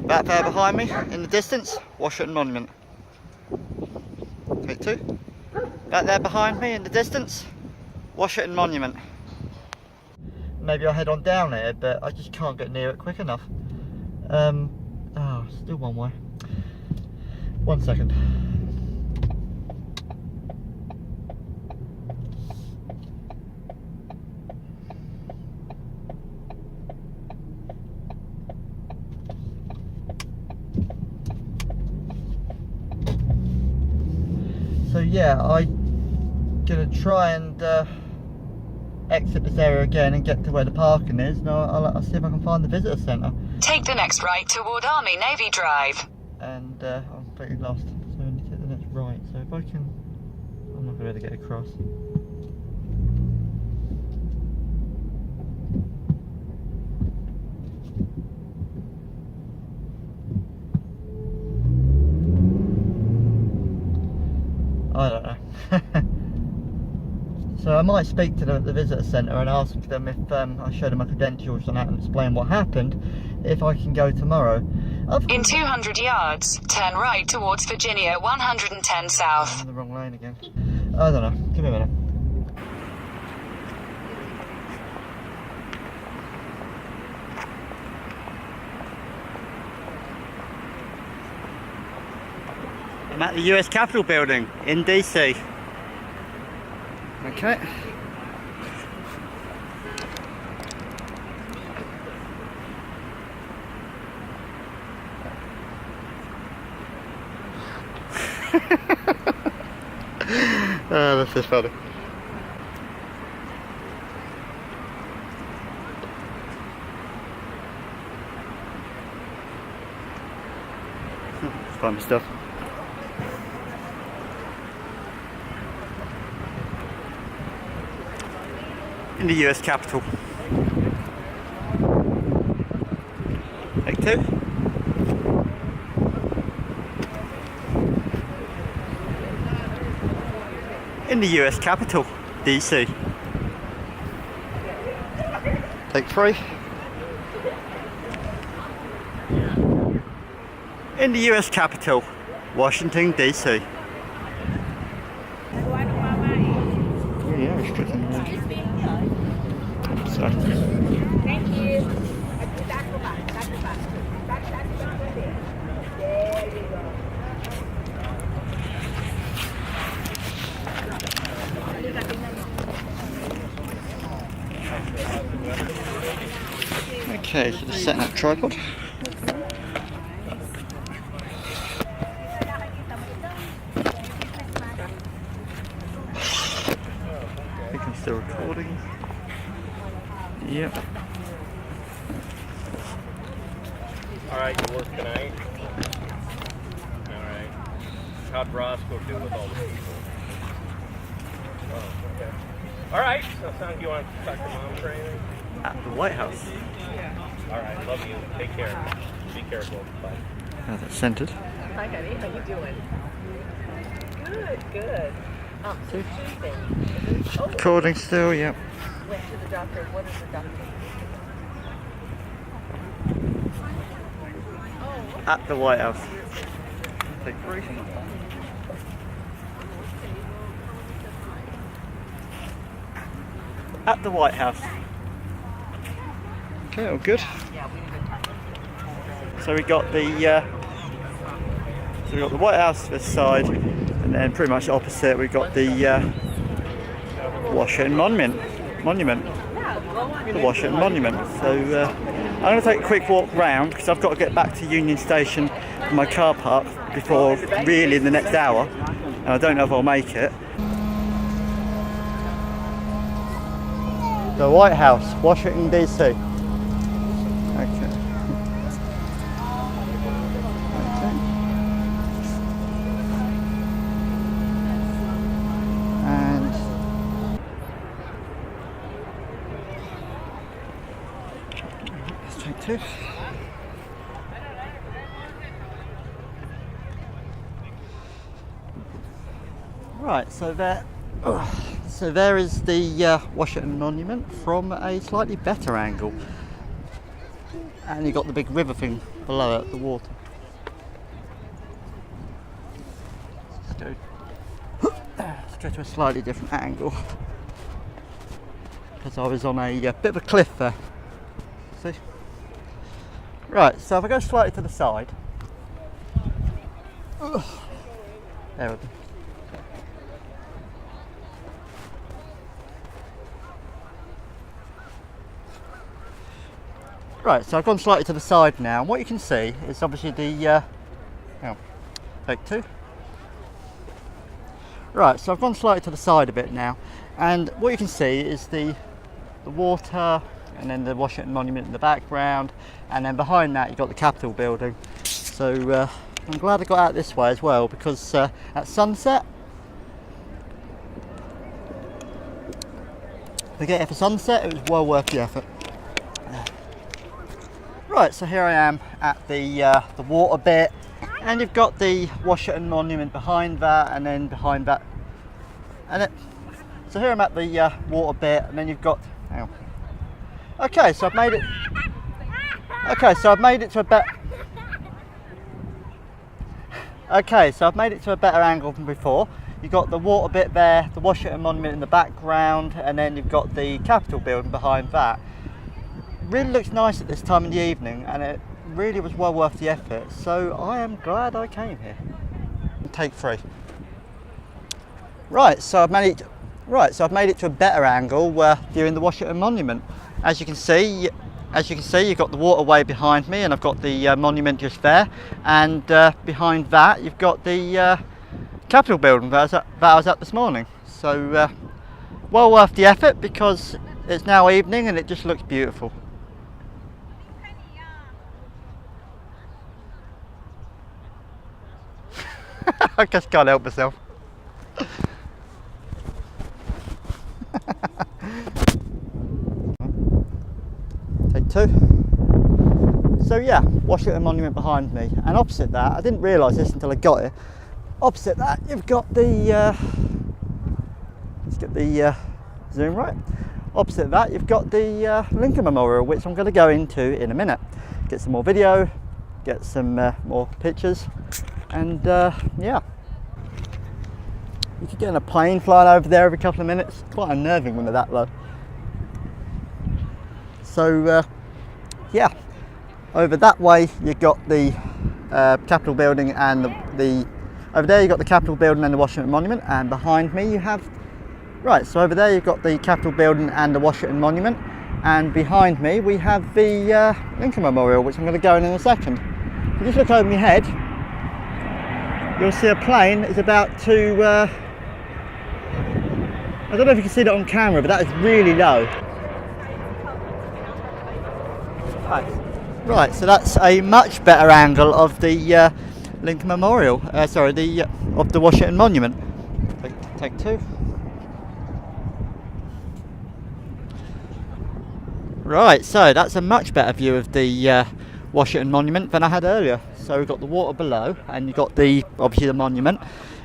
Back there behind me, in the distance, Washington Monument. Take two. Back there behind me, in the distance, Washington Monument. Maybe I'll head on down there, but I just can't get near it quick enough. Oh, still one way. 1 second. So yeah, I'm gonna try and exit this area again and get to where the parking is, and I'll see if I can find the visitor centre. Take the next right toward Army Navy Drive. And I'm pretty lost, so I need to take the next right. So if I can, I'm not going to be able to get across. I don't know. So I might speak to them at the visitor centre and ask them if I show them my credentials and that and explain what happened, if I can go tomorrow. In 200 yards, turn right towards Virginia 110 South. I'm in the wrong lane again. I don't know. Give me a minute. I'm at the US Capitol building in DC. Okay. Oh, that's just funny. Fun stuff. In the US Capitol. Take two. In the US Capitol, DC. Take three. In the US Capitol, Washington D.C. Yeah, restricting the so. Thank you. Okay, so just setting up tripod. We can still recording. Yep. Alright, you work tonight? Alright. How'd Roscoe do with all the people? Oh, okay. Alright, so sounds like you want to talk to mom or anything? At the White House. Alright, love you. Take care. Be careful. Bye. Oh, that's centered. Hi, honey. How you doing? Good, good. So Tuesday. Oh, Recording still, yep. went to the doctor. What is the doctor? At the White House. Take three. At the White House. Okay, all good. So we got the White House this side, and then pretty much opposite we got the Washington Monument. The Washington Monument. So I'm going to take a quick walk round because I've got to get back to Union Station in my car park before really in the next hour, and I don't know if I'll make it. The White House, Washington D.C. Okay. And let's take two. Right, so there is the Washington Monument from a slightly better angle, and you got the big river thing below it, the water. Let's go to a slightly different angle, because I was on a bit of a cliff there. See? Right, so if I go slightly to the side, there we go. Right, so I've gone slightly to the side now, and what you can see is obviously the take two. Right, so I've gone slightly to the side a bit now, and what you can see is the water, and then the Washington Monument in the background, and then behind that you've got the Capitol building. So I'm glad I got out this way as well, because at sunset, if we get here for sunset, it was well worth the effort. Right, so here I am at the water bit, and you've got the Washington Monument behind that, and then behind that, so here I'm at the water bit, and then you've got, hang on. Okay, so I've made it. Okay, so I've made it to a better. Okay, so I've made it to a better angle than before. You've got the water bit there, the Washington Monument in the background, and then you've got the Capitol building behind that. Really looks nice at this time in the evening, and it really was well worth the effort. So I am glad I came here. Take 3. Right, so I've made it. Right, so I've made it to a better angle viewing the Washington Monument. As you can see, you've got the waterway behind me, and I've got the monument just there, and behind that you've got the Capitol building that I was at this morning. So well worth the effort, because it's now evening and it just looks beautiful. I just can't help myself. Take 2. So yeah, Washington Monument behind me, and opposite that, I didn't realise this until I got here, opposite that you've got the, let's get the zoom right, opposite that you've got the Lincoln Memorial, which I'm going to go into in a minute. Get some more video, get some more pictures, and yeah. You could get in a plane flying over there every couple of minutes. Quite unnerving when they're that low. So yeah, over that way you've got the Capitol building, and over there you've got the Capitol building and the Washington Monument, and behind me you have, right, so over there you've got the Capitol building and the Washington Monument, and behind me we have the Lincoln Memorial, which I'm going to go in a second. If you just look over my head, you'll see a plane is about to, I don't know if you can see that on camera, but that is really low. Right, so that's a much better angle of the Lincoln Memorial, of the Washington Monument. Take 2. Right, so that's a much better view of the Washington Monument than I had earlier. So we've got the water below, and you've got obviously the monument,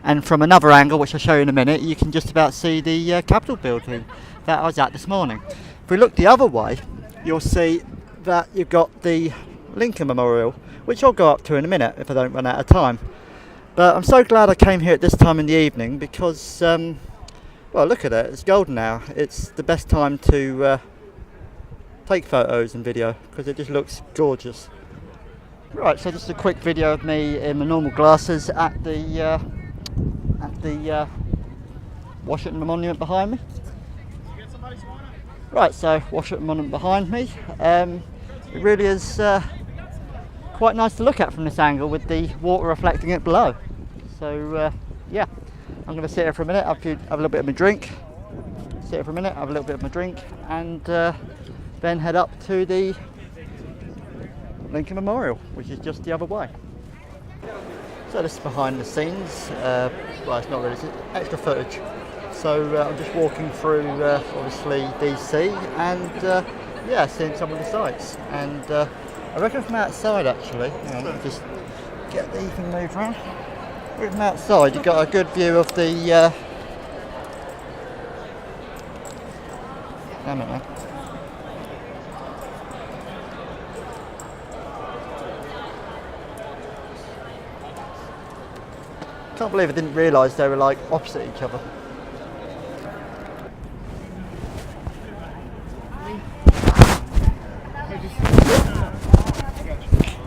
and from another angle, which I'll show you in a minute, you can just about see the Capitol building that I was at this morning. If we look the other way, you'll see that you've got the Lincoln Memorial, which I'll go up to in a minute if I don't run out of time. But I'm so glad I came here at this time in the evening, because well, look at it, it's golden hour. It's the best time to take photos and video, because it just looks gorgeous. Right, so just a quick video of me in my normal glasses at the Washington Monument behind me. Right, so Washington Monument behind me. It really is quite nice to look at from this angle, with the water reflecting it below. So yeah, I'm going to sit here for a minute, have a little bit of my drink, and then head up to the Lincoln Memorial, which is just the other way. So this is behind the scenes, well, it's not really, it's extra footage. So I'm just walking through obviously DC, and yeah, seeing some of the sights. And I reckon from outside, actually, let me just get the thing moved around. From outside you've got a good view of the damn it, man. Can't believe I didn't realise they were like opposite each other.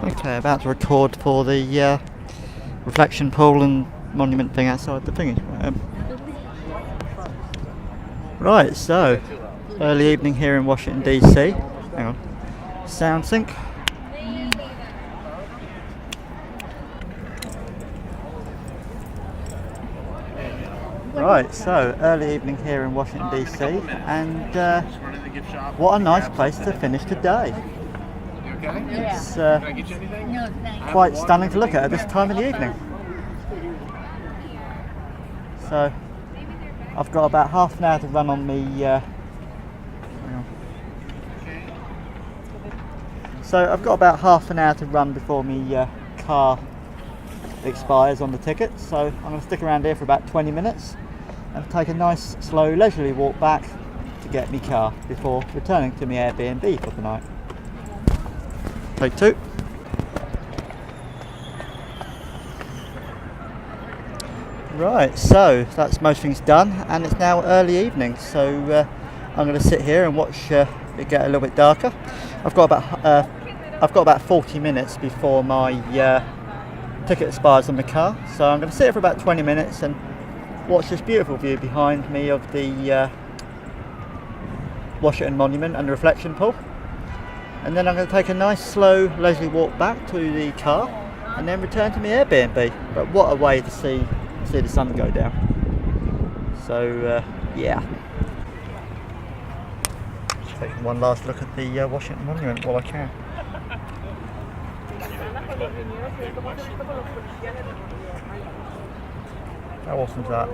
Okay, about to record for the reflection pool and monument thing outside the thingy. Right, so early evening here in Washington D.C. Hang on, sound sync. Right, so early evening here in Washington D.C. and what a nice place to finish today. It's quite stunning to look at this time of the evening. So I've got about half an hour to run on me. So I've got about half an hour to run before my car expires on the ticket. So I'm going to stick around here for about 20 minutes and take a nice, slow, leisurely walk back to get my car before returning to my Airbnb for the night. Take two. Right, so that's most things done, and it's now early evening. So I'm going to sit here and watch it get a little bit darker. I've got about 40 minutes before my ticket expires on the car, so I'm going to sit here for about 20 minutes and watch this beautiful view behind me of the Washington Monument and the reflection pool. And then I'm going to take a nice slow leisurely walk back to the car and then return to my Airbnb. But what a way to see the sun go down. So yeah, take one last look at the Washington Monument while I can. How awesome is that?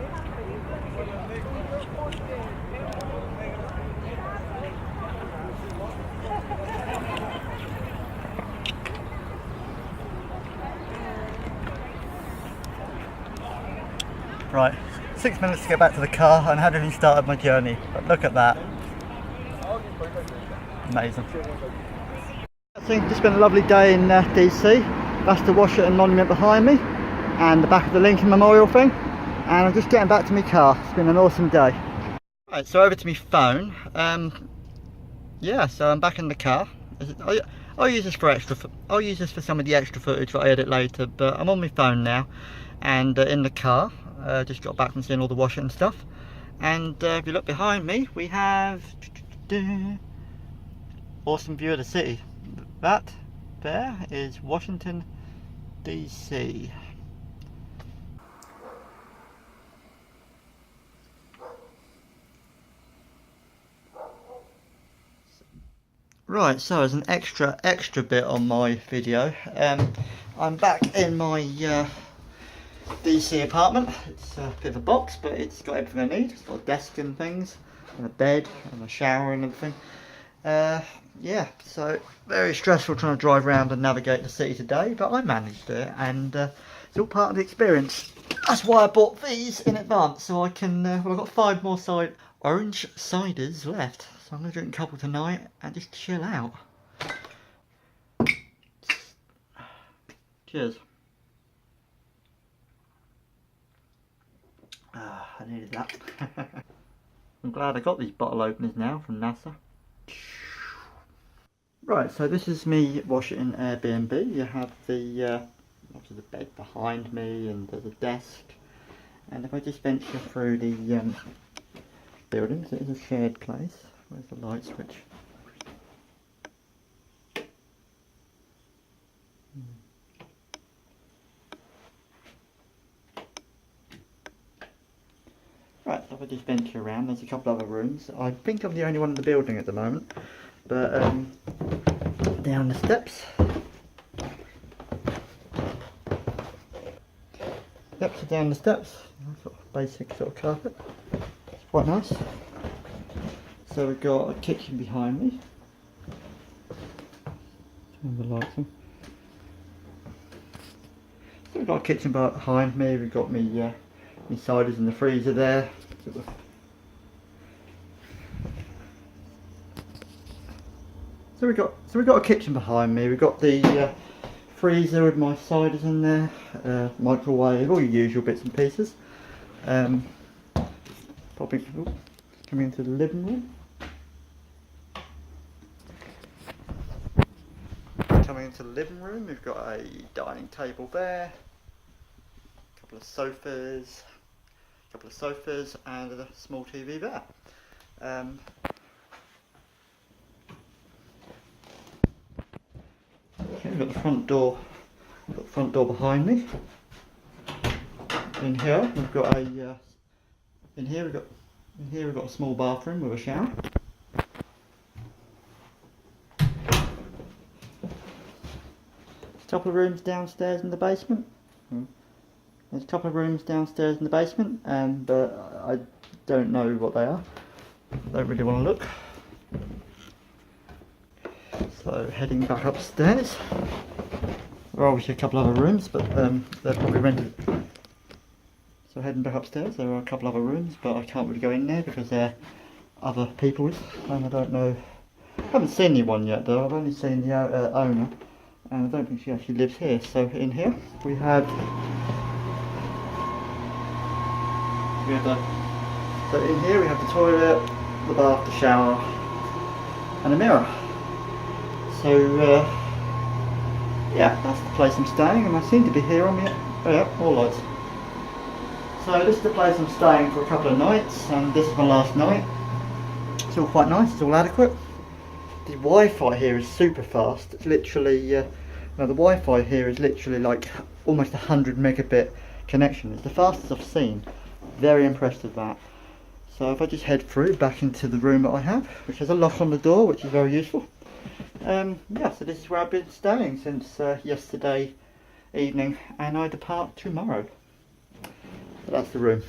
Right, 6 minutes to get back to the car and hadn't even started my journey, but look at that. Amazing. I think it's been a lovely day in DC. That's the Washington Monument behind me and the back of the Lincoln Memorial thing, and I'm just getting back to my car. It's been an awesome day. Right, so over to my phone. Yeah, so I'm back in the car. I'll use this for some of the extra footage that I edit later, but I'm on my phone now and in the car. Just got back from seeing all the Washington stuff, and if you look behind me we have awesome view of the city. That there is Washington D.C. Right, so as an extra bit on my video, I'm back in my DC apartment. It's a bit of a box, but it's got everything I need. It's got a desk and things, and a bed, and a shower and everything. Yeah, so very stressful trying to drive around and navigate the city today, but I managed it, and it's all part of the experience. That's why I bought these in advance, so I can, well, I've got 5 more orange ciders left, so I'm going to drink a couple tonight and just chill out. Cheers. I needed that. I'm glad I got these bottle openers now from NASA. Right, so this is me Washington Airbnb. You have the obviously the bed behind me, and there's a desk. And if I just venture through the buildings, it is a shared place. Where's the light switch? Right, so if I just venture around, there's a couple other rooms. I think I'm the only one in the building at the moment, but down the steps. Steps are down the steps. Sort of basic sort of carpet. It's quite nice. So we've got a kitchen behind me. Turn the lights on. So we've got a kitchen behind me. We've got me. My ciders in the freezer there. So we've got a kitchen behind me. We've got the freezer with my ciders in there, microwave, all your usual bits and pieces. Coming into the living room. Coming into the living room, we've got a dining table there, a couple of sofas, and a small TV there. Okay, we've got the front door. Behind me. In here we've got a small bathroom with a shower. A couple of rooms downstairs in the basement. There's a couple of rooms downstairs in the basement, but I don't know what they are. Don't really want to look. So heading back upstairs. There are obviously a couple other rooms, but they're probably rented. So heading back upstairs, there are a couple other rooms, but I can't really go in there because they're other people's, and I don't know. I haven't seen anyone yet though. I've only seen the owner, and I don't think she actually lives here. So in here we have so in here we have the toilet, the bath, the shower, and a mirror. So yeah, that's the place I'm staying, and I seem to be here on the all lights. So this is the place I'm staying for a couple of nights, and this is my last night. It's all quite nice, it's all adequate. The Wi-Fi here is super fast. It's literally, the Wi-Fi here is literally like almost 100 megabit connection. It's the fastest I've seen. Very impressed with that. So if I just head through back into the room that I have, which has a lock on the door, which is very useful. Yeah, so this is where I've been staying since yesterday evening, and I depart tomorrow. So that's the room.